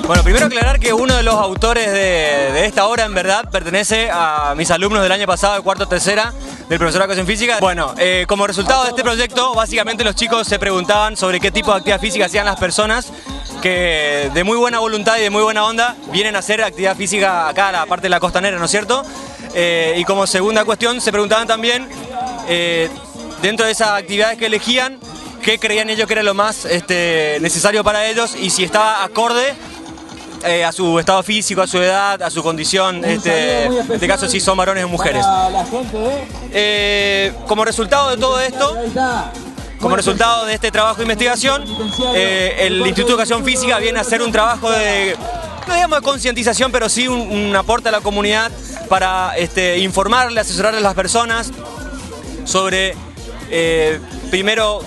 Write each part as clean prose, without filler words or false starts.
Bueno, primero aclarar que uno de los autores de esta obra en verdad pertenece a mis alumnos del año pasado, de cuarto tercera, del profesorado de Educación Física. Bueno, como resultado de este proyecto, básicamente los chicos se preguntaban sobre qué tipo de actividad física hacían las personas que de muy buena voluntad y de muy buena onda vienen a hacer actividad física acá a la parte de la costanera, ¿no es cierto? Y como segunda cuestión se preguntaban también, dentro de esas actividades que elegían, qué creían ellos que era lo más necesario para ellos y si estaba acorde a su estado físico, a su edad, a su condición, en este caso si son varones o mujeres. Como resultado de todo esto, como resultado de este trabajo de investigación, el Instituto de Educación Física viene a hacer un trabajo de, no digamos de concientización, pero sí un aporte a la comunidad para informarle, asesorarle a las personas sobre, primero,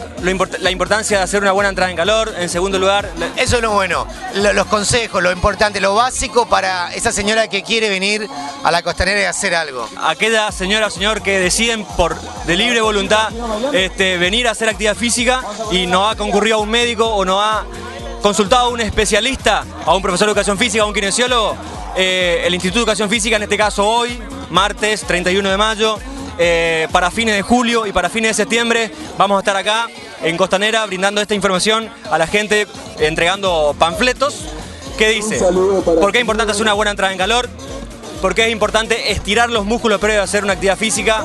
la importancia de hacer una buena entrada en calor, en segundo lugar... Eso es lo bueno, los consejos, lo importante, lo básico para esa señora que quiere venir a la costanera y hacer algo. Aquella señora o señor que deciden de libre voluntad venir a hacer actividad física y no ha concurrido a un médico o no ha consultado a un especialista, a un profesor de educación física, a un kinesiólogo, el Instituto de Educación Física, en este caso hoy, martes 31 de mayo, para fines de julio y para fines de septiembre vamos a estar acá en Costanera brindando esta información a la gente, entregando panfletos que dice por qué es importante hacer una buena entrada en calor, por qué es importante estirar los músculos previo a hacer una actividad física,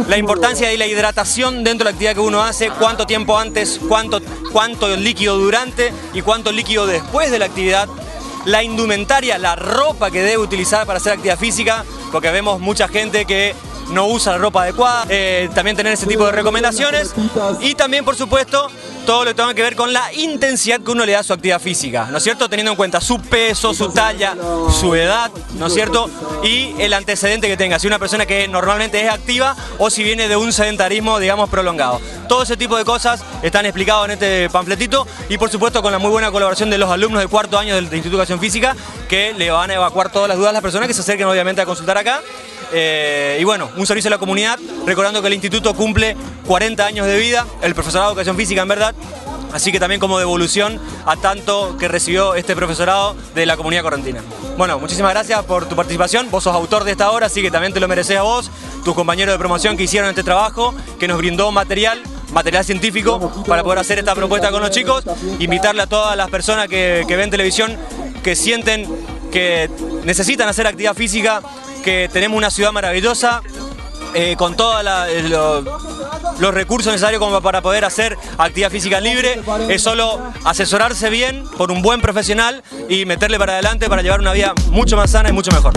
la importancia de la hidratación dentro de la actividad que uno hace, cuánto tiempo antes, cuánto líquido durante y cuánto líquido después de la actividad, la indumentaria, la ropa que debe utilizar para hacer actividad física, porque vemos mucha gente que no usa la ropa adecuada, también tener ese tipo de recomendaciones y también, por supuesto, todo lo que tenga que ver con la intensidad que uno le da a su actividad física, ¿no es cierto? Teniendo en cuenta su peso, su talla, su edad, ¿no es cierto? Y el antecedente que tenga, si una persona que normalmente es activa o si viene de un sedentarismo, digamos, prolongado. Todo ese tipo de cosas están explicados en este panfletito y, por supuesto, con la muy buena colaboración de los alumnos de cuarto año del Instituto de Educación Física, que le van a evacuar todas las dudas a las personas que se acerquen, obviamente, a consultar acá. Y bueno, un servicio a la comunidad, recordando que el instituto cumple 40 años de vida, el profesorado de Educación Física en verdad, así que también como devolución a tanto que recibió este profesorado de la comunidad correntina. Bueno, muchísimas gracias por tu participación, vos sos autor de esta obra, así que también te lo mereces a vos, tus compañeros de promoción que hicieron este trabajo, que nos brindó material científico para poder hacer esta propuesta con los chicos, invitarle a todas las personas que ven televisión, que sienten que necesitan hacer actividad física, que tenemos una ciudad maravillosa, con todos los recursos necesarios como para poder hacer actividad física libre. Es solo asesorarse bien por un buen profesional y meterle para adelante para llevar una vida mucho más sana y mucho mejor.